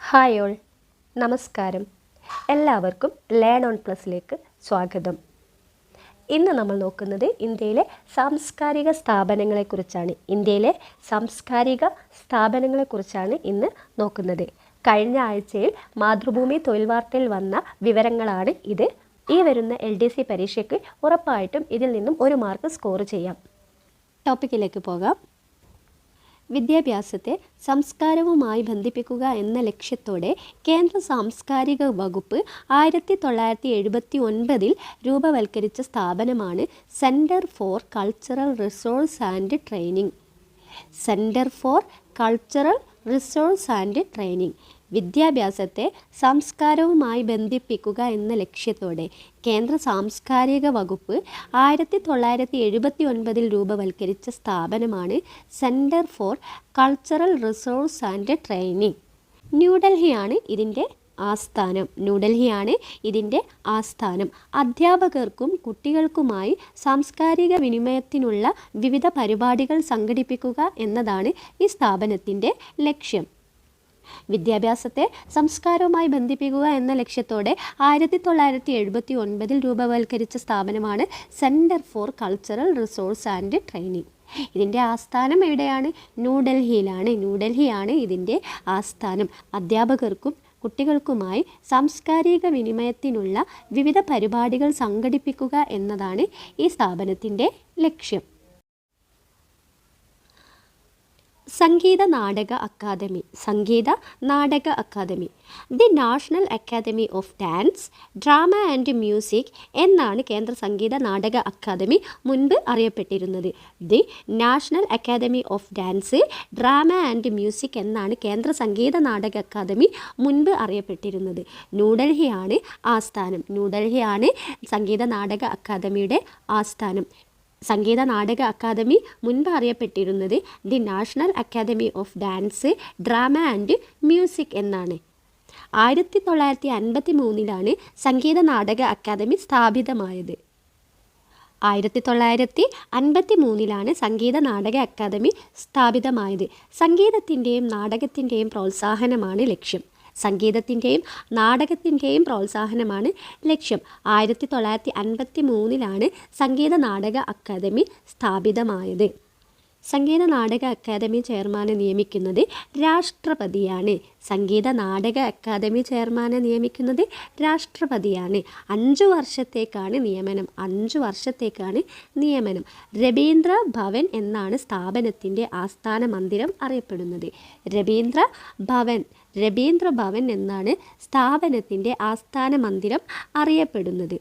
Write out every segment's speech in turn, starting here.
Hi all, നമസ്കാരം. എല്ലാവർക്കും learn on പ്ലസിലേക്ക് സ്വാഗതം. ഇന്ന് നമ്മൾ നോക്കുന്നത് ഇന്ത്യയിലെ സാംസ്കാരിക സ്ഥാപനങ്ങളെക്കുറിച്ചാണ് ഇന്ന് നോക്കുന്നത്. കഴിഞ്ഞ ആഴ്ചയിൽ മാതൃഭൂമി തൊഴിൽ വാർത്തയിൽ വന്ന വിവരങ്ങളാണ് ഇത്. ഈ വരുന്ന LDC പരീക്ഷയ്ക്ക് ഉറപ്പായിട്ടും ഇതിൽ നിന്നും 1 മാർക്ക് സ്കോർ ചെയ്യാം. ടോപ്പിക്കിലേക്ക് പോകാം. വിദ്യാഭ്യാസത്തെ സംസ്കാരവുമായി ബന്ധിപ്പിക്കുക എന്ന ലക്ഷ്യത്തോടെ കേന്ദ്ര സാംസ്കാരിക വകുപ്പ് 1979 രൂപവൽക്കരിച്ച സ്ഥാപനമാണ് centre for cultural resources and training. Centre for cultural resources and training. വിദ്യാഭ്യാസത്തെ സംസ്കാരവുമായി ബന്ധിപ്പിക്കുക എന്ന ലക്ഷ്യത്തോടെ കേന്ദ്ര സാംസ്കാരിക വകുപ്പ് 1979 രൂപവൽക്കരിച്ച സ്ഥാപനമാണ് centre for cultural resources and training. ന്യൂഡൽഹിയാണ് ഇതിൻ്റെ ആസ്ഥാനം. അധ്യാപകർക്കും കുട്ടികൾക്കുമായി സാംസ്കാരിക വിനിമയത്തിനുള്ള വിവിധ പരിപാടികൾ സംഘടിപ്പിക്കുക എന്നതാണ് ഈ സ്ഥാപനത്തിൻ്റെ ലക്ഷ്യം. വിദ്യാഭ്യാസത്തെ സംസ്കാരവുമായി ബന്ധിപ്പിക്കുക എന്ന ലക്ഷ്യത്തോടെ 1979 രൂപവൽക്കരിച്ച സ്ഥാപനമാണ് centre for cultural resources and training. ഇതിൻ്റെ ആസ്ഥാനം എവിടെയാണ്? ന്യൂഡൽഹിയാണ് ഇതിൻ്റെ ആസ്ഥാനം. അധ്യാപകർക്കും കുട്ടികൾക്കുമായി സാംസ്കാരിക വിനിമയത്തിനുള്ള വിവിധ പരിപാടികൾ സംഘടിപ്പിക്കുക എന്നതാണ് ഈ സ്ഥാപനത്തിൻ്റെ ലക്ഷ്യം. Sangeet Natak Akademi. The National Academy of dance, drama and music എന്നാണ് കേന്ദ്ര സംഗീത നാടക അക്കാദമി മുൻപ് അറിയപ്പെട്ടിരുന്നത്. The National Academy of dance, drama and music എന്നാണ് കേന്ദ്ര സംഗീത നാടക അക്കാദമി മുൻപ് അറിയപ്പെട്ടിരുന്നത്. ന്യൂഡൽഹിയാണ് സംഗീത നാടക അക്കാദമിയുടെ ആസ്ഥാനം. സംഗീത നാടക അക്കാദമി മുൻപ് അറിയപ്പെട്ടിരുന്നത് the National Academy of dance, drama and music എന്നാണ്. 1953 സംഗീത നാടക അക്കാദമി സ്ഥാപിതമായത്. 1953 സംഗീത നാടക അക്കാദമി സ്ഥാപിതമായത്. സംഗീതത്തിൻ്റെയും നാടകത്തിൻ്റെയും പ്രോത്സാഹനമാണ് ലക്ഷ്യം. പ്രോത്സാഹനമാണ് ലക്ഷ്യം. 1953 സംഗീത നാടക അക്കാദമി സ്ഥാപിതമായത്. സംഗീത നാടക അക്കാദമി ചെയർമാനെ നിയമിക്കുന്നത് രാഷ്ട്രപതിയാണ്. സംഗീത നാടക അക്കാദമി ചെയർമാനെ നിയമിക്കുന്നത് രാഷ്ട്രപതിയാണ്. 5 വർഷത്തേക്കാണ് നിയമനം. രബീന്ദ്ര ഭവൻ എന്നാണ് സ്ഥാപനത്തിൻ്റെ ആസ്ഥാന മന്ദിരം അറിയപ്പെടുന്നത്. രബീന്ദ്ര ഭവൻ എന്നാണ് സ്ഥാപനത്തിൻ്റെ ആസ്ഥാന മന്ദിരം അറിയപ്പെടുന്നത്.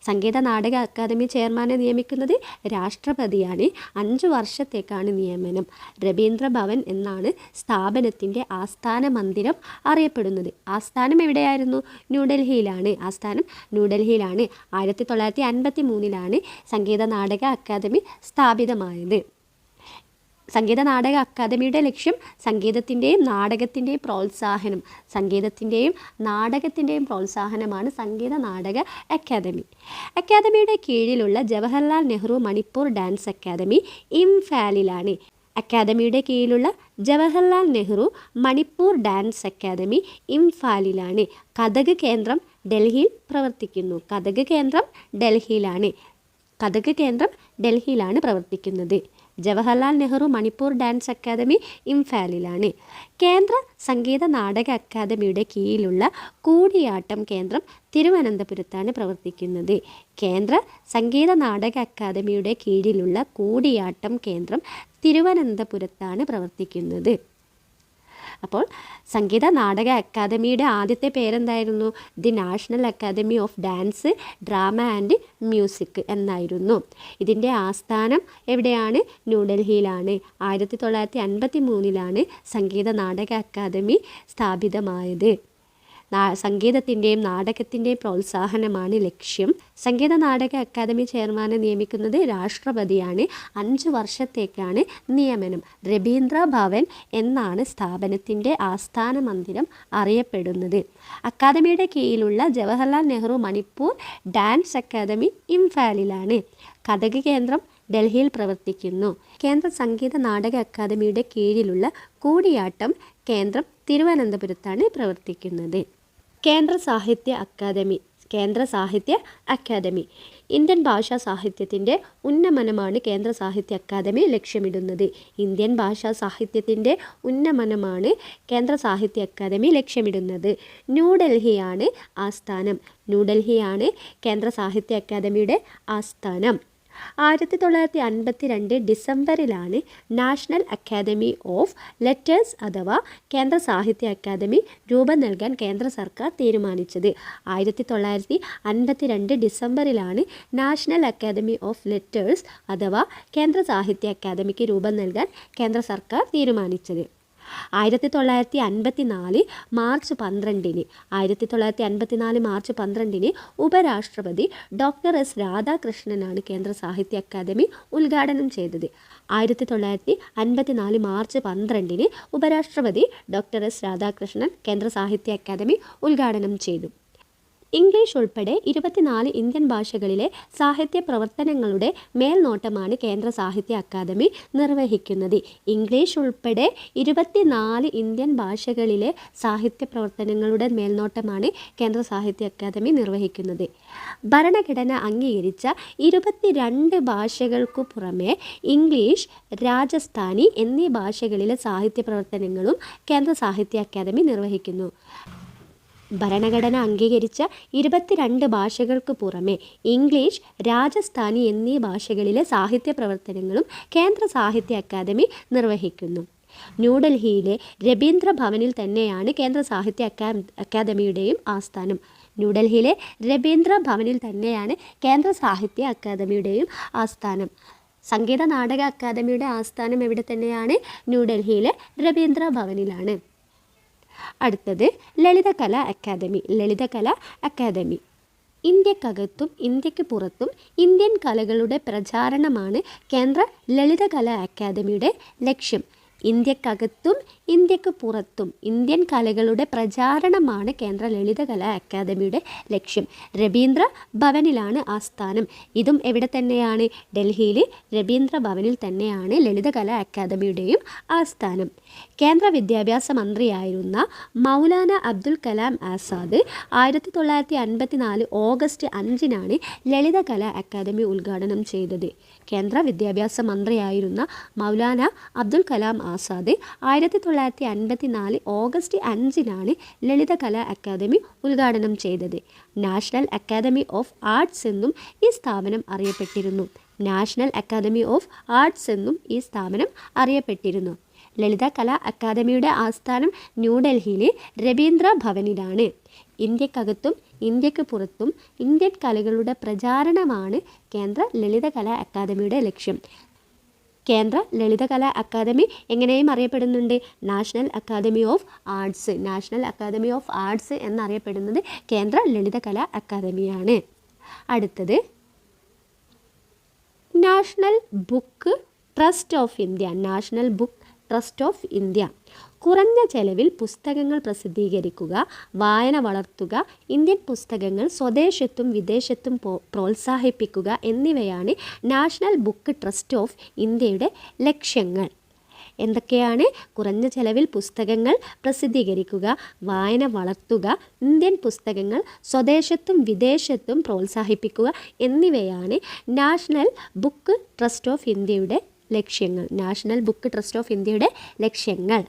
സംഗീത നാടക അക്കാദമി ചെയർമാനെ നിയമിക്കുന്നത് രാഷ്ട്രപതിയാണ്. 5 വർഷത്തേക്കാണ് നിയമനം. രബീന്ദ്ര ഭവൻ എന്നാണ് സ്ഥാപനത്തിൻ്റെ ആസ്ഥാന മന്ദിരം അറിയപ്പെടുന്നത്. ആസ്ഥാനം എവിടെയായിരുന്നു? ന്യൂഡൽഹിയിലാണ്. 1953 സംഗീത നാടക അക്കാദമി സ്ഥാപിതമായത്. സംഗീത നാടക അക്കാദമിയുടെ ലക്ഷ്യം സംഗീതത്തിൻ്റെയും നാടകത്തിൻ്റെയും പ്രോത്സാഹനമാണ് സംഗീത നാടക അക്കാദമി. അക്കാദമിയുടെ കീഴിലുള്ള ജവഹർലാൽ നെഹ്റു മണിപ്പൂർ ഡാൻസ് അക്കാദമി ഇംഫാലിലാണ്. കഥക് കേന്ദ്രം ഡൽഹിയിൽ പ്രവർത്തിക്കുന്നു. ഡൽഹിയിലാണ് പ്രവർത്തിക്കുന്നത്. ജവഹർലാൽ നെഹ്റു മണിപ്പൂർ ഡാൻസ് അക്കാദമി ഇംഫാലിലാണ്. കേന്ദ്ര സംഗീത നാടക അക്കാദമിയുടെ കീഴിലുള്ള കൂടിയാട്ടം കേന്ദ്രം തിരുവനന്തപുരത്താണ് പ്രവർത്തിക്കുന്നത്. കേന്ദ്ര സംഗീത നാടക അക്കാദമിയുടെ കീഴിലുള്ള കൂടിയാട്ടം കേന്ദ്രം തിരുവനന്തപുരത്താണ് പ്രവർത്തിക്കുന്നത്. അപ്പോൾ സംഗീത നാടക അക്കാദമിയുടെ ആദ്യത്തെ പേരെന്തായിരുന്നു? The National Academy of dance, drama and music എന്നായിരുന്നു. ഇതിൻ്റെ ആസ്ഥാനം എവിടെയാണ്? ന്യൂഡൽഹിയിലാണ്. 1953 സംഗീത നാടക അക്കാദമി സ്ഥാപിതമായത്. സംഗീതത്തിൻ്റെയും നാടകത്തിൻ്റെയും പ്രോത്സാഹനമാണ് ലക്ഷ്യം. സംഗീത നാടക അക്കാദമി ചെയർമാനെ നിയമിക്കുന്നത് രാഷ്ട്രപതിയാണ്. 5 വർഷത്തേക്കാണ് നിയമനം. രബീന്ദ്ര ഭവൻ എന്നാണ് സ്ഥാപനത്തിൻ്റെ ആസ്ഥാന മന്ദിരം അറിയപ്പെടുന്നത്. അക്കാദമിയുടെ കീഴിലുള്ള ജവഹർലാൽ നെഹ്റു മണിപ്പൂർ ഡാൻസ് അക്കാദമി ഇംഫാലിലാണ്. കഥക് കേന്ദ്രം ഡൽഹിയിൽ പ്രവർത്തിക്കുന്നു. കേന്ദ്ര സംഗീത നാടക അക്കാദമിയുടെ കീഴിലുള്ള കൂടിയാട്ടം കേന്ദ്രം തിരുവനന്തപുരത്താണ് പ്രവർത്തിക്കുന്നത്. കേന്ദ്ര സാഹിത്യ അക്കാദമി. കേന്ദ്ര സാഹിത്യ അക്കാദമി ഇന്ത്യൻ ഭാഷാ സാഹിത്യത്തിൻ്റെ ഉന്നമനമാണ് കേന്ദ്ര സാഹിത്യ അക്കാദമി ലക്ഷ്യമിടുന്നത്. ഇന്ത്യൻ ഭാഷാ സാഹിത്യത്തിൻ്റെ ഉന്നമനമാണ് കേന്ദ്ര സാഹിത്യ അക്കാദമി ലക്ഷ്യമിടുന്നത്. ന്യൂഡൽഹിയാണ് ആസ്ഥാനം. ന്യൂഡൽഹിയാണ് കേന്ദ്ര സാഹിത്യ അക്കാദമിയുടെ ആസ്ഥാനം. 1952 ഡിസംബറിലാണ് നാഷണൽ അക്കാദമി ഓഫ് ലെറ്റേഴ്സ് അഥവാ കേന്ദ്ര സാഹിത്യ അക്കാദമി രൂപം നൽകാൻ കേന്ദ്ര സർക്കാർ തീരുമാനിച്ചത്. 1952 ഡിസംബറിലാണ് നാഷണൽ അക്കാദമി ഓഫ് ലെറ്റേഴ്സ് അഥവാ കേന്ദ്ര സാഹിത്യ അക്കാദമിക്ക് രൂപം നൽകാൻ കേന്ദ്ര സർക്കാർ തീരുമാനിച്ചത്. 1954 മാർച്ച് 12 ഉപരാഷ്ട്രപതി ഡോക്ടർ എസ് രാധാകൃഷ്ണനാണ് കേന്ദ്ര സാഹിത്യ അക്കാദമി ഉദ്ഘാടനം ചെയ്തത്. 1954 മാർച്ച് 12 ഉപരാഷ്ട്രപതി ഡോക്ടർ എസ് രാധാകൃഷ്ണൻ കേന്ദ്ര സാഹിത്യ അക്കാദമി ഉദ്ഘാടനം ചെയ്തു. ഇംഗ്ലീഷ് ഉൾപ്പെടെ 24 ഇന്ത്യൻ ഭാഷകളിലെ സാഹിത്യ പ്രവർത്തനങ്ങളുടെ മേൽനോട്ടമാണ് കേന്ദ്ര സാഹിത്യ അക്കാദമി നിർവഹിക്കുന്നത്. ഇംഗ്ലീഷ് ഉൾപ്പെടെ 24 ഇന്ത്യൻ ഭാഷകളിലെ സാഹിത്യ പ്രവർത്തനങ്ങളുടെ മേൽനോട്ടമാണ് കേന്ദ്ര സാഹിത്യ അക്കാദമി നിർവഹിക്കുന്നത്. ഭരണഘടന അംഗീകരിച്ച 22 ഭാഷകൾക്കു പുറമെ ഇംഗ്ലീഷ്, രാജസ്ഥാനി എന്നീ ഭാഷകളിലെ സാഹിത്യ പ്രവർത്തനങ്ങളും കേന്ദ്ര സാഹിത്യ അക്കാദമി നിർവഹിക്കുന്നു. ഭരണഘടന അംഗീകരിച്ച 22 ഭാഷകൾക്ക് പുറമെ ഇംഗ്ലീഷ്, രാജസ്ഥാനി എന്നീ ഭാഷകളിലെ സാഹിത്യ പ്രവർത്തനങ്ങളും കേന്ദ്ര സാഹിത്യ അക്കാദമി നിർവഹിക്കുന്നു. ന്യൂഡൽഹിയിലെ രബീന്ദ്ര ഭവനിൽ തന്നെയാണ് കേന്ദ്ര സാഹിത്യ അക്കാദമിയുടെയും ആസ്ഥാനം. ന്യൂഡൽഹിയിലെ രബീന്ദ്ര ഭവനിൽ തന്നെയാണ് കേന്ദ്ര സാഹിത്യ അക്കാദമിയുടെയും ആസ്ഥാനം. സംഗീത നാടക അക്കാദമിയുടെ ആസ്ഥാനം എവിടെ തന്നെയാണ്? ന്യൂഡൽഹിയിലെ രബീന്ദ്ര ഭവനിലാണ്. അടുത്തത് ലളിതകലാ അക്കാദമി. ലളിതകലാ അക്കാദമി ഇന്ത്യക്കകത്തും ഇന്ത്യക്ക് പുറത്തും ഇന്ത്യൻ കലകളുടെ പ്രചാരണമാണ് കേന്ദ്ര ലളിതകലാ അക്കാദമിയുടെ ലക്ഷ്യം. ഇന്ത്യക്കകത്തും ഇന്ത്യക്ക് പുറത്തും ഇന്ത്യൻ കലകളുടെ പ്രചാരണമാണ് കേന്ദ്ര ലളിതകലാ അക്കാദമിയുടെ ലക്ഷ്യം. രബീന്ദ്ര ഭവനിലാണ് ആസ്ഥാനം. ഇതും എവിടെ തന്നെയാണ്? ഡൽഹിയിൽ രബീന്ദ്ര ഭവനിൽ തന്നെയാണ് ലളിതകലാ അക്കാദമിയുടെയും ആസ്ഥാനം. കേന്ദ്ര വിദ്യാഭ്യാസ മന്ത്രിയായിരുന്ന മൗലാന അബ്ദുൽ കലാം ആസാദ് 1954 ഓഗസ്റ്റ് 5 ലളിതകലാ അക്കാദമി ഉദ്ഘാടനം ചെയ്തത്. കേന്ദ്ര വിദ്യാഭ്യാസ മന്ത്രിയായിരുന്ന മൗലാന അബ്ദുൽ കലാം ആസാദ് 1954 ഓഗസ്റ്റ് 5 ലളിതകലാ അക്കാദമി ഉദ്ഘാടനം ചെയ്തത്. നാഷണൽ അക്കാദമി ഓഫ് ആർട്സ് എന്നും ഈ സ്ഥാപനം അറിയപ്പെട്ടിരുന്നു. നാഷണൽ അക്കാദമി ഓഫ് ആർട്സ് എന്നും ഈ സ്ഥാപനം അറിയപ്പെട്ടിരുന്നു. ലളിതകലാ അക്കാദമിയുടെ ആസ്ഥാനം ന്യൂഡൽഹിയിലെ രബീന്ദ്ര ഭവനിലാണ്. ഇന്ത്യക്കകത്തും ഇന്ത്യക്ക് പുറത്തും ഇന്ത്യൻ കലകളുടെ പ്രചാരണമാണ് കേന്ദ്ര ലളിതകലാ അക്കാദമിയുടെ ലക്ഷ്യം. കേന്ദ്ര ലളിതകലാ അക്കാദമി എങ്ങനെയും അറിയപ്പെടുന്നുണ്ട്? National Academy of arts. National Academy of arts എന്നറിയപ്പെടുന്നത് കേന്ദ്ര ലളിതകലാ അക്കാദമിയാണ്. അടുത്തത് National Book Trust of India. National Book Trust of India കുറഞ്ഞ ചെലവിൽ പുസ്തകങ്ങൾ പ്രസിദ്ധീകരിക്കുക, വായന വളർത്തുക, ഇന്ത്യൻ പുസ്തകങ്ങൾ സ്വദേശത്തും വിദേശത്തും പ്രോത്സാഹിപ്പിക്കുക എന്നിവയാണ് നാഷണൽ ബുക്ക് ട്രസ്റ്റ് ഓഫ് ഇന്ത്യയുടെ ലക്ഷ്യങ്ങൾ. എന്തൊക്കെയാണ്? കുറഞ്ഞ ചെലവിൽ പുസ്തകങ്ങൾ പ്രസിദ്ധീകരിക്കുക, വായന വളർത്തുക, ഇന്ത്യൻ പുസ്തകങ്ങൾ സ്വദേശത്തും വിദേശത്തും പ്രോത്സാഹിപ്പിക്കുക എന്നിവയാണ് നാഷണൽ ബുക്ക് ട്രസ്റ്റ് ഓഫ് ഇന്ത്യയുടെ ലക്ഷ്യങ്ങൾ. നാഷണൽ ബുക്ക് ട്രസ്റ്റ് ഓഫ് ഇന്ത്യയുടെ ലക്ഷ്യങ്ങൾ.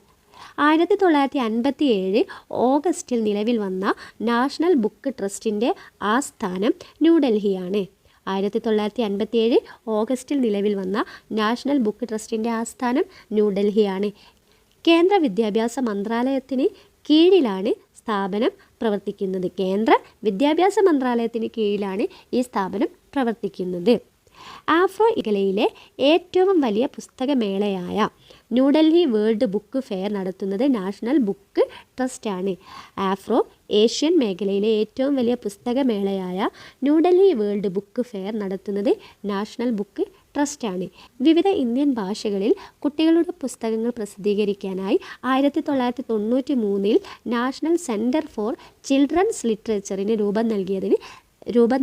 1957 ഓഗസ്റ്റിൽ നിലവിൽ വന്ന നാഷണൽ ബുക്ക് ട്രസ്റ്റിൻ്റെ ആസ്ഥാനം ന്യൂഡൽഹിയാണ്. 1957 ഓഗസ്റ്റിൽ നിലവിൽ വന്ന നാഷണൽ ബുക്ക് ട്രസ്റ്റിൻ്റെ ആസ്ഥാനം ന്യൂഡൽഹിയാണ്. കേന്ദ്ര വിദ്യാഭ്യാസ മന്ത്രാലയത്തിന് കീഴിലാണ് സ്ഥാപനം പ്രവർത്തിക്കുന്നത്. കേന്ദ്ര വിദ്യാഭ്യാസ മന്ത്രാലയത്തിന് കീഴിലാണ് ഈ സ്ഥാപനം പ്രവർത്തിക്കുന്നത്. ആഫ്രോ മേഖലയിലെ ഏറ്റവും വലിയ പുസ്തകമേളയായ ന്യൂഡൽഹി വേൾഡ് ബുക്ക് ഫെയർ നടത്തുന്നത് നാഷണൽ ബുക്ക് ട്രസ്റ്റാണ്. ആഫ്രോ ഏഷ്യൻ മേഖലയിലെ ഏറ്റവും വലിയ പുസ്തകമേളയായ ന്യൂഡൽഹി വേൾഡ് ബുക്ക് ഫെയർ നടത്തുന്നത് നാഷണൽ ബുക്ക് ട്രസ്റ്റാണ്. വിവിധ ഇന്ത്യൻ ഭാഷകളിൽ കുട്ടികളുടെ പുസ്തകങ്ങൾ പ്രസിദ്ധീകരിക്കാനായി 1993 നാഷണൽ സെൻറ്റർ ഫോർ ചിൽഡ്രൻസ് ലിറ്ററേച്ചറിന് രൂപം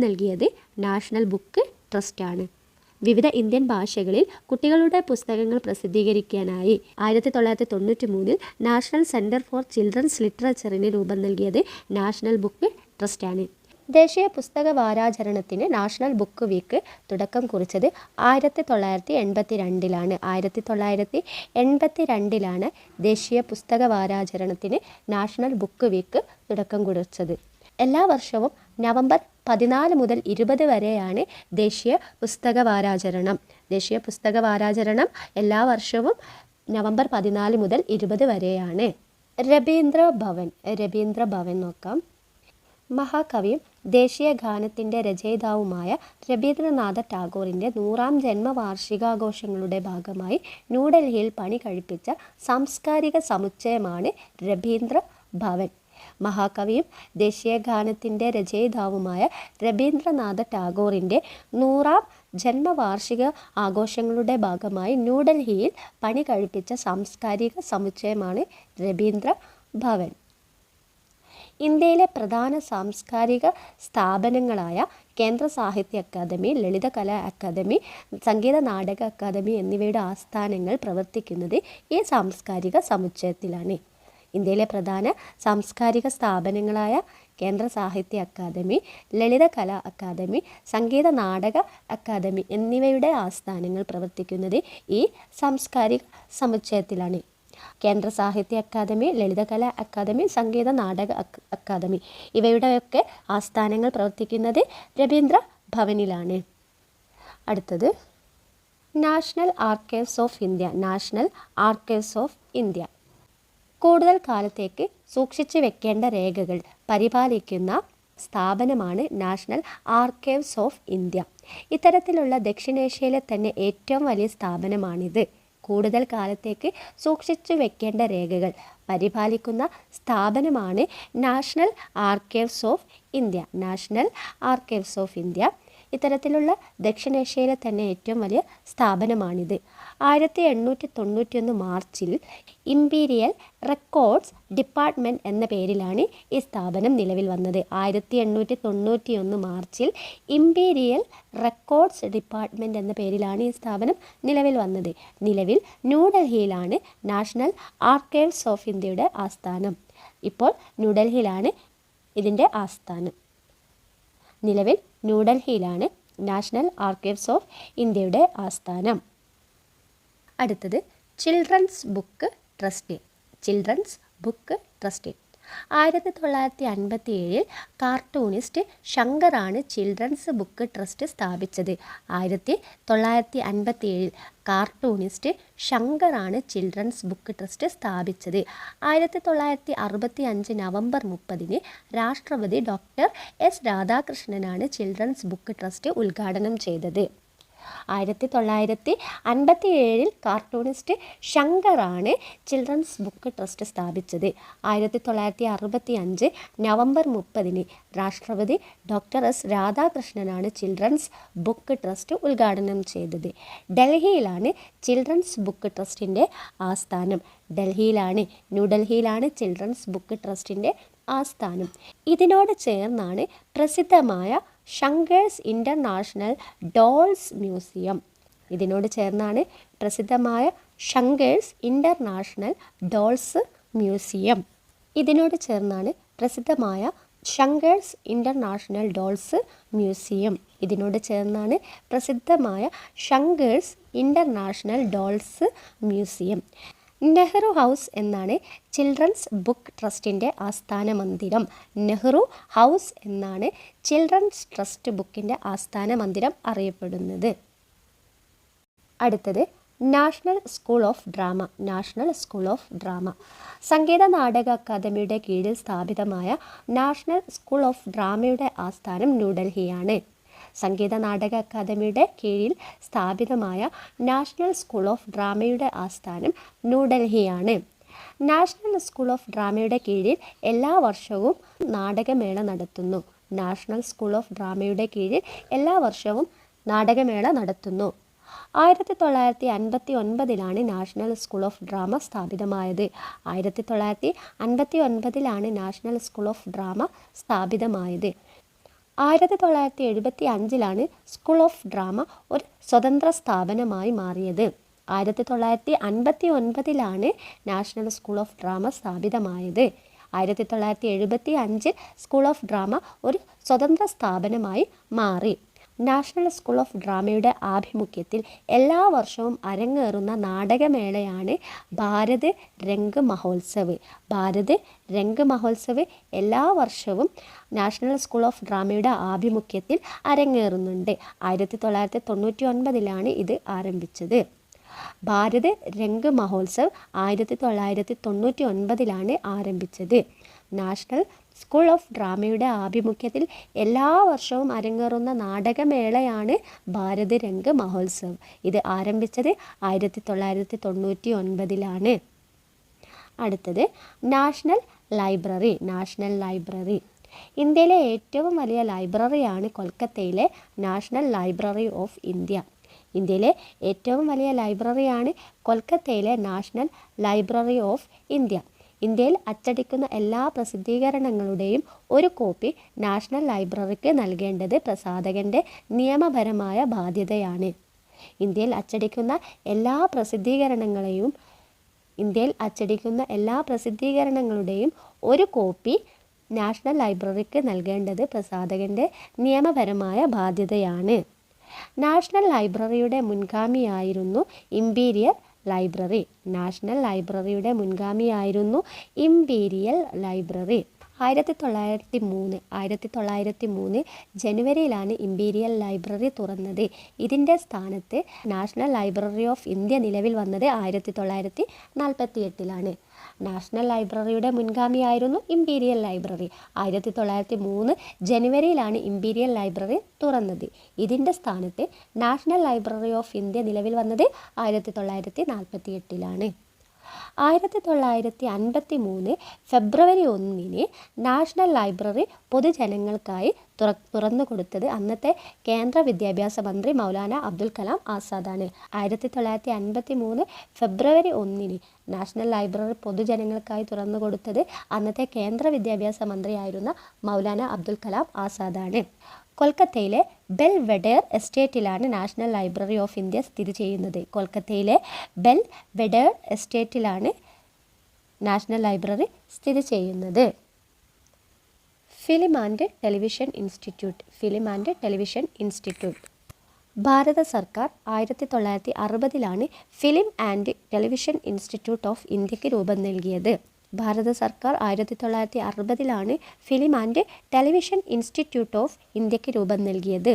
നൽകിയത് നാഷണൽ ബുക്ക് ട്രസ്റ്റാണ്. വിവിധ ഇന്ത്യൻ ഭാഷകളിൽ കുട്ടികളുടെ പുസ്തകങ്ങൾ പ്രസിദ്ധീകരിക്കാനായി 1993 നാഷണൽ സെൻറ്റർ ഫോർ ചിൽഡ്രൻസ് ലിറ്ററേച്ചറിന് രൂപം നൽകിയത് നാഷണൽ ബുക്ക് ട്രസ്റ്റാണ്. ദേശീയ പുസ്തക വാരാചരണത്തിന് നാഷണൽ ബുക്ക് വീക്ക് തുടക്കം കുറിച്ചത് 1982-ലാണ്. 1982-ലാണ് ദേശീയ പുസ്തക വാരാചരണത്തിന് നാഷണൽ ബുക്ക് വീക്ക് തുടക്കം കുറിച്ചത്. എല്ലാ വർഷവും നവംബർ 14 മുതൽ 20 വരെയാണ് ദേശീയ പുസ്തക വാരാചരണം. ദേശീയ പുസ്തക വാരാചരണം എല്ലാ വർഷവും നവംബർ 14 മുതൽ 20 വരെയാണ്. രബീന്ദ്ര ഭവൻ നോക്കാം. മഹാകവിയും ദേശീയ ഗാനത്തിൻ്റെ രചയിതാവുമായ രബീന്ദ്രനാഥ ടാഗോറിൻ്റെ 100ാം ജന്മവാർഷികാഘോഷങ്ങളുടെ ഭാഗമായി ന്യൂഡൽഹിയിൽ പണി കഴിപ്പിച്ച സാംസ്കാരിക സമുച്ചയമാണ് രബീന്ദ്ര ഭവൻ. മഹാകവിയും ദേശീയ ഗാനത്തിൻ്റെ രചയിതാവുമായ രബീന്ദ്രനാഥ ടാഗോറിൻ്റെ 100ാം ജന്മവാർഷിക ആഘോഷങ്ങളുടെ ഭാഗമായി ന്യൂഡൽഹിയിൽ പണി കഴിപ്പിച്ച സാംസ്കാരിക സമുച്ചയമാണ് രബീന്ദ്ര ഭവൻ. ഇന്ത്യയിലെ പ്രധാന സാംസ്കാരിക സ്ഥാപനങ്ങളായ കേന്ദ്ര സാഹിത്യ അക്കാദമി, ലളിതകലാ അക്കാദമി, സംഗീത നാടക അക്കാദമി എന്നിവയുടെ ആസ്ഥാനങ്ങൾ പ്രവർത്തിക്കുന്നത് ഈ സാംസ്കാരിക സമുച്ചയത്തിലാണ്. ഇന്ത്യയിലെ പ്രധാന സാംസ്കാരിക സ്ഥാപനങ്ങളായ കേന്ദ്ര സാഹിത്യ അക്കാദമി, ലളിതകലാ അക്കാദമി, സംഗീത നാടക അക്കാദമി എന്നിവയുടെ ആസ്ഥാനങ്ങൾ പ്രവർത്തിക്കുന്നത് ഈ സാംസ്കാരിക സമുച്ചയത്തിലാണ്. കേന്ദ്ര സാഹിത്യ അക്കാദമി, ലളിതകലാ അക്കാദമി, സംഗീത നാടക അക്കാദമി ഇവയുടെയൊക്കെ ആസ്ഥാനങ്ങൾ പ്രവർത്തിക്കുന്നത് രബീന്ദ്ര ഭവനിലാണ്. അടുത്തത് national archives of India. National archives of India കൂടുതൽ കാലത്തേക്ക് സൂക്ഷിച്ചു വെക്കേണ്ട രേഖകൾ പരിപാലിക്കുന്ന സ്ഥാപനമാണ് നാഷണൽ ആർക്കൈവ്സ് ഓഫ് ഇന്ത്യ. ഇത്തരത്തിലുള്ള ദക്ഷിണേഷ്യയിലെ തന്നെ ഏറ്റവും വലിയ സ്ഥാപനമാണിത്. കൂടുതൽ കാലത്തേക്ക് സൂക്ഷിച്ചു വെക്കേണ്ട രേഖകൾ പരിപാലിക്കുന്ന സ്ഥാപനമാണ് national archives of India. National archives of India ഇത്തരത്തിലുള്ള ദക്ഷിണേഷ്യയിലെ തന്നെ ഏറ്റവും വലിയ സ്ഥാപനമാണിത്. 1891 മാർച്ചിൽ ഇമ്പീരിയൽ റെക്കോർഡ്സ് ഡിപ്പാർട്ട്മെൻറ്റ് എന്ന പേരിലാണ് ഈ സ്ഥാപനം നിലവിൽ വന്നത്. 1891 മാർച്ചിൽ ഇമ്പീരിയൽ റെക്കോർഡ്സ് ഡിപ്പാർട്ട്മെൻറ്റ് എന്ന പേരിലാണ് ഈ സ്ഥാപനം നിലവിൽ വന്നത്. നിലവിൽ ന്യൂഡൽഹിയിലാണ് നാഷണൽ ആർക്കൈവ്സ് ഓഫ് ഇന്ത്യയുടെ ആസ്ഥാനം. ഇപ്പോൾ ന്യൂഡൽഹിയിലാണ് ഇതിൻ്റെ ആസ്ഥാനം. നിലവിൽ ന്യൂഡൽഹിയിലാണ് നാഷണൽ ആർക്കൈവ്സ് ഓഫ് ഇന്ത്യയുടെ ആസ്ഥാനം. അടുത്തത് children's book trust. Children's book trust 1957 cartoonist ശങ്കറാണ് ചിൽഡ്രൻസ് ബുക്ക് ട്രസ്റ്റ് സ്ഥാപിച്ചത്. 1957 കാർട്ടൂണിസ്റ്റ് ശങ്കറാണ് ചിൽഡ്രൻസ് ബുക്ക് ട്രസ്റ്റ് സ്ഥാപിച്ചത്. 1965 നവംബർ 30 രാഷ്ട്രപതി ഡോക്ടർ എസ് രാധാകൃഷ്ണനാണ് ചിൽഡ്രൻസ് ബുക്ക് ട്രസ്റ്റ് ഉദ്ഘാടനം ചെയ്തത്. 1957 കാർട്ടൂണിസ്റ്റ് ശങ്കറാണ് ചിൽഡ്രൻസ് ബുക്ക് ട്രസ്റ്റ് സ്ഥാപിച്ചത്. 1965 നവംബർ 30 രാഷ്ട്രപതി ഡോക്ടർ എസ് രാധാകൃഷ്ണനാണ് ചിൽഡ്രൻസ് ബുക്ക് ട്രസ്റ്റ് ഉദ്ഘാടനം ചെയ്തത്. ഡൽഹിയിലാണ് ചിൽഡ്രൻസ് ബുക്ക് ട്രസ്റ്റിൻ്റെ ആസ്ഥാനം. ന്യൂഡൽഹിയിലാണ് ചിൽഡ്രൻസ് ബുക്ക് ട്രസ്റ്റിൻ്റെ ആസ്ഥാനം. ഇതിനോട് ചേർന്നാണ് പ്രസിദ്ധമായ ശങ്കേഴ്സ് ഇൻ്റർനാഷണൽ ഡോൾസ് മ്യൂസിയം. ഇതിനോട് ചേർന്നാണ് പ്രസിദ്ധമായ ശങ്കേഴ്സ് ഇൻ്റർനാഷണൽ ഡോൾസ് മ്യൂസിയം. ഇതിനോട് ചേർന്നാണ് പ്രസിദ്ധമായ ശങ്കേഴ്സ് ഇൻ്റർനാഷണൽ ഡോൾസ് മ്യൂസിയം. ഇതിനോട് ചേർന്നാണ് പ്രസിദ്ധമായ Shankar's international dolls museum. Nehru house എന്നാണ് ചിൽഡ്രൻസ് ബുക്ക് ട്രസ്റ്റിൻ്റെ ആസ്ഥാന മന്ദിരം. നെഹ്റു ഹൗസ് എന്നാണ് ചിൽഡ്രൻസ് ട്രസ്റ്റ് ബുക്കിൻ്റെ ആസ്ഥാന മന്ദിരം അറിയപ്പെടുന്നത്. അടുത്തത് national school of drama. National school of drama Sangeetha Nataka അക്കാദമിയുടെ കീഴിൽ സ്ഥാപിതമായ നാഷണൽ സ്കൂൾ ഓഫ് ഡ്രാമയുടെ ആസ്ഥാനം ന്യൂഡൽഹിയാണ്. സംഗീത നാടക അക്കാദമിയുടെ കീഴിൽ സ്ഥാപിതമായ നാഷണൽ സ്കൂൾ ഓഫ് ഡ്രാമയുടെ ആസ്ഥാനം ന്യൂഡൽഹിയാണ്. നാഷണൽ സ്കൂൾ ഓഫ് ഡ്രാമയുടെ കീഴിൽ എല്ലാ വർഷവും നാടകമേള നടത്തുന്നു. നാഷണൽ സ്കൂൾ ഓഫ് ഡ്രാമയുടെ കീഴിൽ എല്ലാ വർഷവും നാടകമേള നടത്തുന്നു. 1959 നാഷണൽ സ്കൂൾ ഓഫ് ഡ്രാമ സ്ഥാപിതമായത്. 1959 നാഷണൽ സ്കൂൾ ഓഫ് ഡ്രാമ സ്ഥാപിതമായത്. 1975 സ്കൂൾ ഓഫ് ഡ്രാമ ഒരു സ്വതന്ത്ര സ്ഥാപനമായി മാറിയത്. 1959 നാഷണൽ സ്കൂൾ ഓഫ് ഡ്രാമ സ്ഥാപിതമായത്. 1975 സ്കൂൾ ഓഫ് ഡ്രാമ ഒരു സ്വതന്ത്ര സ്ഥാപനമായി മാറി. നാഷണൽ സ്കൂൾ ഓഫ് ഡ്രാമയുടെ ആഭിമുഖ്യത്തിൽ എല്ലാ വർഷവും അരങ്ങേറുന്ന നാടകമേളയാണ് ഭാരത് രംഗ് മഹോത്സവ്. ഭാരത് രംഗ് മഹോത്സവ് എല്ലാ വർഷവും നാഷണൽ സ്കൂൾ ഓഫ് ഡ്രാമയുടെ ആഭിമുഖ്യത്തിൽ അരങ്ങേറുന്നുണ്ട്. 1999 ഇത് ആരംഭിച്ചത്. ഭാരത് രംഗ് മഹോത്സവ് 1999 ആരംഭിച്ചത്. നാഷണൽ സ്കൂൾ ഓഫ് ഡ്രാമയുടെ ആഭിമുഖ്യത്തിൽ എല്ലാ വർഷവും അരങ്ങേറുന്ന നാടകമേളയാണ് ഭാരത് രംഗ് മഹോത്സവ്. ഇത് ആരംഭിച്ചത് 1999. അടുത്തത് നാഷണൽ ലൈബ്രറി. നാഷണൽ ലൈബ്രറി ഇന്ത്യയിലെ ഏറ്റവും വലിയ ലൈബ്രറിയാണ് കൊൽക്കത്തയിലെ നാഷണൽ ലൈബ്രറി ഓഫ് ഇന്ത്യ. ഇന്ത്യയിലെ ഏറ്റവും വലിയ ലൈബ്രറിയാണ് കൊൽക്കത്തയിലെ നാഷണൽ ലൈബ്രറി ഓഫ് ഇന്ത്യ. ഇന്ത്യയിൽ അച്ചടിക്കുന്ന എല്ലാ പ്രസിദ്ധീകരണങ്ങളുടെയും ഒരു കോപ്പി നാഷണൽ ലൈബ്രറിക്ക് നൽകേണ്ടത് പ്രസാധകൻ്റെ നിയമപരമായ ബാധ്യതയാണ്. ഇന്ത്യയിൽ അച്ചടിക്കുന്ന എല്ലാ പ്രസിദ്ധീകരണങ്ങളുടെയും ഒരു കോപ്പി നാഷണൽ ലൈബ്രറിക്ക് നൽകേണ്ടത് പ്രസാധകൻ്റെ നിയമപരമായ ബാധ്യതയാണ്. നാഷണൽ ലൈബ്രറിയുടെ മുൻഗാമിയായിരുന്നു ഇംപീരിയൽ ലൈബ്രറി. നാഷണൽ ലൈബ്രറിയുടെ മുൻഗാമിയായിരുന്നു ഇംപീരിയൽ ലൈബ്രറി. 1903 ജനുവരിയിലാണ് ഇംപീരിയൽ ലൈബ്രറി തുറന്നത്. ഇതിൻ്റെ സ്ഥാനത്ത് നാഷണൽ ലൈബ്രറി ഓഫ് ഇന്ത്യ നിലവിൽ വന്നത് 1948. നാഷണൽ ലൈബ്രറിയുടെ മുൻഗാമിയായിരുന്നു ഇംപീരിയൽ ലൈബ്രറി. 1903 ജനുവരിയിലാണ് ഇംപീരിയൽ ലൈബ്രറി തുറന്നത്. ഇതിൻ്റെ സ്ഥാനത്ത് നാഷണൽ ലൈബ്രറി ഓഫ് ഇന്ത്യ നിലവിൽ വന്നത് 1948. 1953 ഫെബ്രുവരി 1 നാഷണൽ ലൈബ്രറി പൊതുജനങ്ങൾക്കായി തുറന്നു കൊടുത്തത് അന്നത്തെ കേന്ദ്ര വിദ്യാഭ്യാസ മന്ത്രി മൗലാന അബ്ദുൽ കലാം ആസാദാണ്. 1953 ഫെബ്രുവരി 1 നാഷണൽ ലൈബ്രറി പൊതുജനങ്ങൾക്കായി തുറന്നു കൊടുത്തത് അന്നത്തെ കേന്ദ്ര വിദ്യാഭ്യാസ മന്ത്രിയായിരുന്ന മൗലാന അബ്ദുൽ കലാം ആസാദാണ്. കൊൽക്കത്തയിലെ ബെൽ വെഡേർ എസ്റ്റേറ്റിലാണ് നാഷണൽ ലൈബ്രറി ഓഫ് ഇന്ത്യ സ്ഥിതി ചെയ്യുന്നത്. കൊൽക്കത്തയിലെ ബെൽ വെഡേർ എസ്റ്റേറ്റിലാണ് നാഷണൽ ലൈബ്രറി സ്ഥിതി ചെയ്യുന്നത്. Film and television institute. Film and television institute ഭാരത സർക്കാർ 1960 film and television institute of ഇന്ത്യക്ക് രൂപം നൽകിയത്. ഭാരത സർക്കാർ 1960 film and television institute of ഇന്ത്യക്ക് രൂപം നൽകിയത്.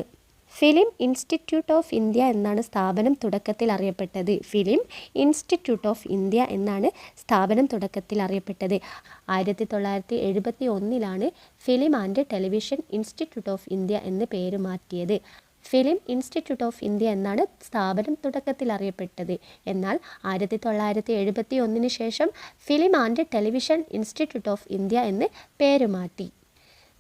ഫിലിം ഇൻസ്റ്റിറ്റ്യൂട്ട് ഓഫ് ഇന്ത്യ എന്നാണ് സ്ഥാപനം തുടക്കത്തിൽ അറിയപ്പെട്ടത്. ഫിലിം ഇൻസ്റ്റിറ്റ്യൂട്ട് ഓഫ് ഇന്ത്യ എന്നാണ് സ്ഥാപനം തുടക്കത്തിൽ അറിയപ്പെട്ടത്. 1971 film and television institute of India എന്ന് പേര് മാറ്റിയത്. ഫിലിം ഇൻസ്റ്റിറ്റ്യൂട്ട് ഓഫ് ഇന്ത്യ എന്നാണ് സ്ഥാപനം തുടക്കത്തിൽ അറിയപ്പെട്ടത്. എന്നാൽ 1971 ശേഷം film and television institute of India എന്ന് പേരുമാറ്റി.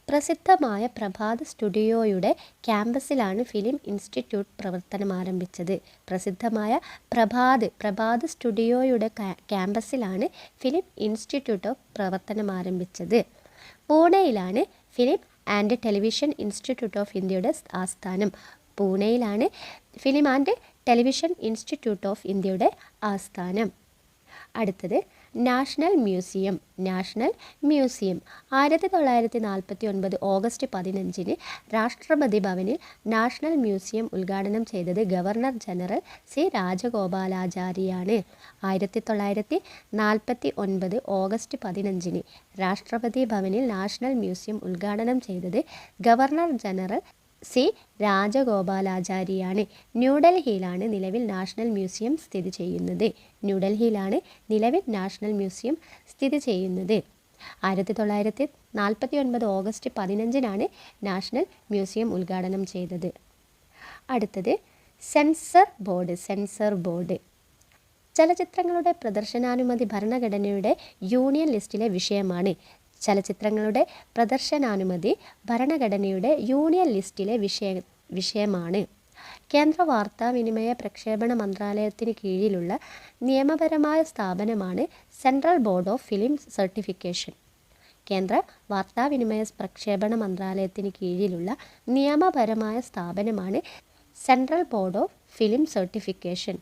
പ്രസിദ്ധമായ പ്രഭാത് സ്റ്റുഡിയോയുടെ ക്യാമ്പസിലാണ് ഫിലിം ഇൻസ്റ്റിറ്റ്യൂട്ട് പ്രവർത്തനം ആരംഭിച്ചത്. പ്രസിദ്ധമായ പ്രഭാത് സ്റ്റുഡിയോയുടെ ക്യാമ്പസിലാണ് ഫിലിം ഇൻസ്റ്റിറ്റ്യൂട്ട് പ്രവർത്തനം ആരംഭിച്ചത്. പൂനെയിലാണ് film and television institute of ഇന്ത്യയുടെ ആസ്ഥാനം. പൂനെയിലാണ് film and television institute of ഇന്ത്യയുടെ ആസ്ഥാനം. അടുത്തത് national museum. National museum 1949 August 15 രാഷ്ട്രപതി ഭവനിൽ നാഷണൽ മ്യൂസിയം ഉദ്ഘാടനം ചെയ്തത് ഗവർണർ ജനറൽ സി രാജഗോപാലാചാരിയാണ്. 1949 ഓഗസ്റ്റ് 15 രാഷ്ട്രപതി ഭവനിൽ നാഷണൽ മ്യൂസിയം ഉദ്ഘാടനം ചെയ്തത് ഗവർണർ ജനറൽ സി രാജഗോപാലാചാരിയാണ്. ന്യൂഡൽഹിയിലാണ് നിലവിൽ നാഷണൽ മ്യൂസിയം സ്ഥിതി ചെയ്യുന്നത്. ന്യൂഡൽഹിയിലാണ് നിലവിൽ നാഷണൽ മ്യൂസിയം സ്ഥിതി ചെയ്യുന്നത്. 1949 ഓഗസ്റ്റ് 15 നാഷണൽ മ്യൂസിയം ഉദ്ഘാടനം ചെയ്തത്. അടുത്തത് സെൻസർ ബോർഡ്. സെൻസർ ബോർഡ് ചലച്ചിത്രങ്ങളുടെ പ്രദർശനാനുമതി ഭരണഘടനയുടെ യൂണിയൻ ലിസ്റ്റിലെ വിഷയമാണ്. ചലച്ചിത്രങ്ങളുടെ പ്രദർശനാനുമതി ഭരണഘടനയുടെ യൂണിയൻ ലിസ്റ്റിലെ വിഷയമാണ്. കേന്ദ്ര വാർത്താവിനിമയ പ്രക്ഷേപണ മന്ത്രാലയത്തിന് കീഴിലുള്ള നിയമപരമായ സ്ഥാപനമാണ് central board of film certification. കേന്ദ്ര വാർത്താവിനിമയ പ്രക്ഷേപണ മന്ത്രാലയത്തിന് കീഴിലുള്ള നിയമപരമായ സ്ഥാപനമാണ് central board of film certification.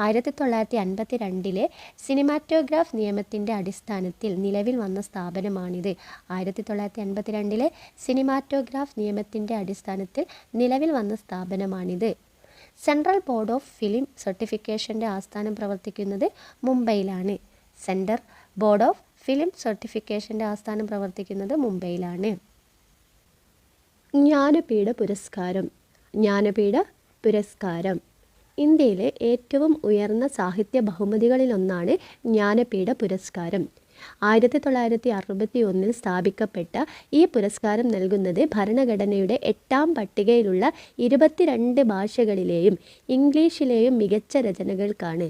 1952 cinematograph നിയമത്തിൻ്റെ അടിസ്ഥാനത്തിൽ നിലവിൽ വന്ന സ്ഥാപനമാണിത്. 1952 സിനിമാറ്റോഗ്രാഫ് നിയമത്തിൻ്റെ അടിസ്ഥാനത്തിൽ നിലവിൽ വന്ന സ്ഥാപനമാണിത്. സെൻട്രൽ ബോർഡ് ഓഫ് ഫിലിം സർട്ടിഫിക്കേഷൻ്റെ ആസ്ഥാനം പ്രവർത്തിക്കുന്നത് മുംബൈയിലാണ്. സെൻട്രൽ ബോർഡ് ഓഫ് ഫിലിം സർട്ടിഫിക്കേഷൻ്റെ ആസ്ഥാനം പ്രവർത്തിക്കുന്നത് മുംബൈയിലാണ്. ജ്ഞാനപീഠ പുരസ്കാരം. ജ്ഞാനപീഠ പുരസ്കാരം ഇന്ത്യയിലെ ഏറ്റവും ഉയർന്ന സാഹിത്യ ബഹുമതികളിലൊന്നാണ് ജ്ഞാനപീഠ പുരസ്കാരം. 1961 സ്ഥാപിക്കപ്പെട്ട ഈ പുരസ്കാരം നൽകുന്നത് ഭരണഘടനയുടെ 8ാം പട്ടികയിലുള്ള 22 ഭാഷകളിലെയും ഇംഗ്ലീഷിലെയും മികച്ച രചനകൾക്കാണ്.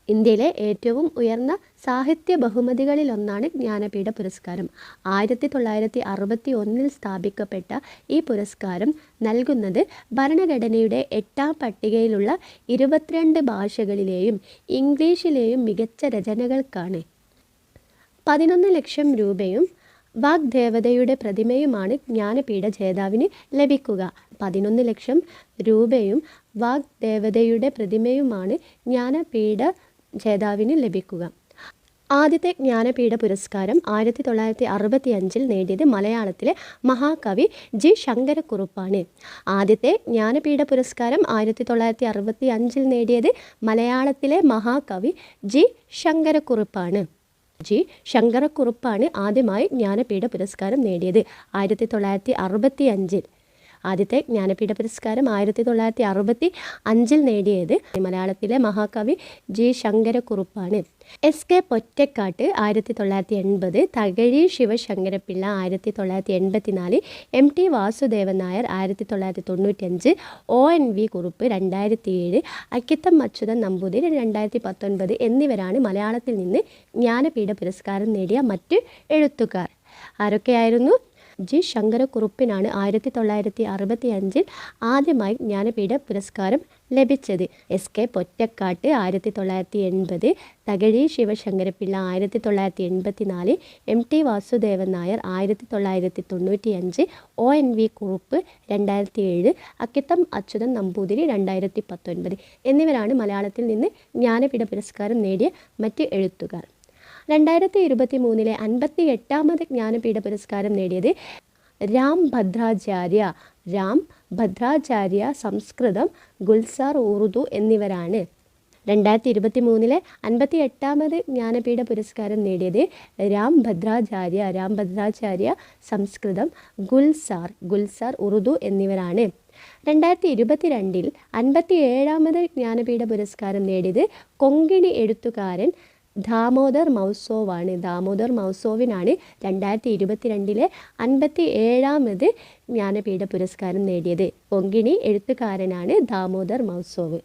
ഇന്ത്യയിലെ ഏറ്റവും ഉയർന്ന സാഹിത്യ ബഹുമതികളിലൊന്നാണ് ജ്ഞാനപീഠ പുരസ്കാരം. 1961 സ്ഥാപിക്കപ്പെട്ട ഈ പുരസ്കാരം നൽകുന്നത് ഭരണഘടനയുടെ 8ാം പട്ടികയിലുള്ള 22 ഭാഷകളിലെയും ഇംഗ്ലീഷിലെയും മികച്ച രചനകൾക്കാണ്. 11 ലക്ഷം രൂപയും വാഗ്ദേവതയുടെ പ്രതിമയുമാണ് ജ്ഞാനപീഠ ജേതാവിന് ലഭിക്കുക. 11 ലക്ഷം രൂപയും വാഗ്ദേവതയുടെ പ്രതിമയുമാണ് ജ്ഞാനപീഠ ജേതാവിന് ലഭിക്കുക. ആദ്യത്തെ ജ്ഞാനപീഠ പുരസ്കാരം 1965 നേടിയത് മലയാളത്തിലെ മഹാകവി ജി ശങ്കരക്കുറുപ്പാണ്. ആദ്യത്തെ ജ്ഞാനപീഠ പുരസ്കാരം 1965 നേടിയത് മലയാളത്തിലെ മഹാകവി ജി ശങ്കരക്കുറുപ്പാണ്. ജി ശങ്കരക്കുറുപ്പാണ് ആദ്യമായി ജ്ഞാനപീഠ പുരസ്കാരം നേടിയത് 1965. ആദ്യത്തെ ജ്ഞാനപീഠ പുരസ്കാരം 1965 നേടിയത് മലയാളത്തിലെ മഹാകവി ജി ശങ്കരക്കുറുപ്പാണ്. എസ്.കെ. പൊറ്റക്കാട്ട് 1980, തകഴി ശിവശങ്കരപ്പിള്ള 1984, എം.ടി. വാസുദേവൻ നായർ 1995, ഒ.എൻ.വി. കുറുപ്പ് 2007, അക്കിത്തം അച്യുതൻ നമ്പൂതിരി 2019 എന്നിവരാണ് മലയാളത്തിൽ നിന്ന് ജ്ഞാനപീഠ പുരസ്കാരം നേടിയ മറ്റ് എഴുത്തുകാർ. ആരൊക്കെയായിരുന്നു? ജി ശങ്കരക്കുറുപ്പിനാണ് 1965 ആദ്യമായി ജ്ഞാനപീഠ പുരസ്കാരം ലഭിച്ചത്. എസ്.കെ. പൊറ്റക്കാട്ട് 1980, തകഴി ശിവശങ്കരപ്പിള്ള 1984, എം.ടി. വാസുദേവൻ നായർ 1995, ഒ.എൻ.വി. കുറുപ്പ് 2007, അക്കിത്തം അച്യുതൻ നമ്പൂതിരി 2019 എന്നിവരാണ് മലയാളത്തിൽ നിന്ന് ജ്ഞാനപീഠ പുരസ്കാരം നേടിയ മറ്റ് എഴുത്തുകാർ. 2023 58ാമത് ജ്ഞാനപീഠ പുരസ്കാരം നേടിയത് രാം ഭദ്രാചാര്യ. രാം ഭദ്രാചാര്യ സംസ്കൃതം, ഗുൽസാർ ഉറുദു എന്നിവരാണ്. 2023 58ാമത് ജ്ഞാനപീഠ പുരസ്കാരം നേടിയത് രാം ഭദ്രാചാര്യ. രാം ഭദ്രാചാര്യ സംസ്കൃതം, ഗുൽസാർ ഉറുദു എന്നിവരാണ്. 2022 57ാമത് ജ്ഞാനപീഠ പുരസ്കാരം നേടിയത് കൊങ്കിണി എഴുത്തുകാരൻ ദാമോദർ മൗസോവാണ്. ദാമോദർ മൗസോവിനാണ് 2022 57ാമത് ജ്ഞാനപീഠ പുരസ്കാരം നേടിയത്. കൊങ്കിണി എഴുത്തുകാരനാണ് ദാമോദർ മൗസോവ്.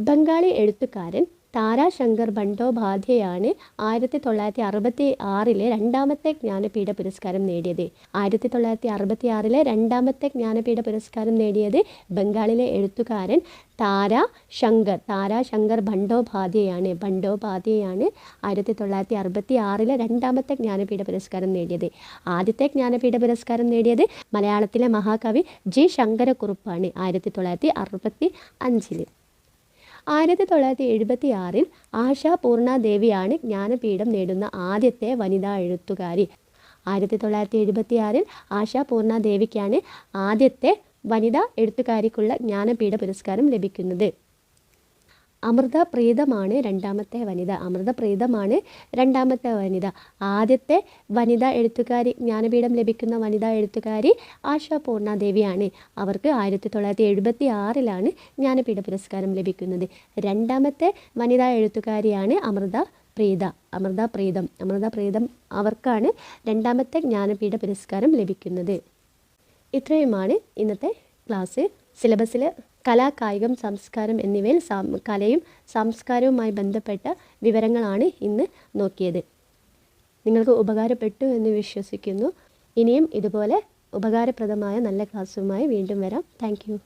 ബംഗാളി എഴുത്തുകാരൻ താരാശങ്കർ ബണ്ടോപാധ്യായാണ് 1966 രണ്ടാമത്തെ ജ്ഞാനപീഠ പുരസ്കാരം നേടിയത്. 1966 രണ്ടാമത്തെ ജ്ഞാനപീഠ പുരസ്കാരം നേടിയത് ബംഗാളിലെ എഴുത്തുകാരൻ താരാശങ്കർ ബണ്ടോപാധ്യായാണ്. 1966 രണ്ടാമത്തെ ജ്ഞാനപീഠ പുരസ്കാരം നേടിയത്. ആദ്യത്തെ ജ്ഞാനപീഠ പുരസ്കാരം നേടിയത് മലയാളത്തിലെ മഹാകവി ജി ശങ്കരക്കുറുപ്പാണ് 1965. 1976 ആശാ പൂർണ ദേവിയാണ് ജ്ഞാനപീഠം നേടുന്ന ആദ്യത്തെ വനിതാ എഴുത്തുകാരി. 1976 ആശാ പൂർണ ദേവിക്കാണ് ആദ്യത്തെ വനിതാ എഴുത്തുകാരിക്കുള്ള ജ്ഞാനപീഠ പുരസ്കാരം ലഭിക്കുന്നത്. അമൃത പ്രീതമാണ് രണ്ടാമത്തെ വനിത. ആദ്യത്തെ വനിതാ എഴുത്തുകാരി, ജ്ഞാനപീഠം ലഭിക്കുന്ന വനിതാ എഴുത്തുകാരി ആശാ പൂർണ ദേവിയാണ്. അവർക്ക് 1976 ജ്ഞാനപീഠ പുരസ്കാരം ലഭിക്കുന്നത്. രണ്ടാമത്തെ വനിതാ എഴുത്തുകാരിയാണ് അമൃത പ്രീതം. അവർക്കാണ് രണ്ടാമത്തെ ജ്ഞാനപീഠ പുരസ്കാരം ലഭിക്കുന്നത്. ഇത്രയുമാണ് ഇന്നത്തെ ക്ലാസ്. സിലബസിൽ കല, കായികം, സംസ്കാരം എന്നിവയിൽ കലയും സംസ്കാരവുമായി ബന്ധപ്പെട്ട വിവരങ്ങളാണ് ഇന്ന് നോക്കിയത്. നിങ്ങൾക്ക് ഉപകാരപ്പെട്ടു എന്ന് വിശ്വസിക്കുന്നു. ഇനിയും ഇതുപോലെ ഉപകാരപ്രദമായ നല്ല ക്ലാസ്സുമായി വീണ്ടും വരാം. Thank you.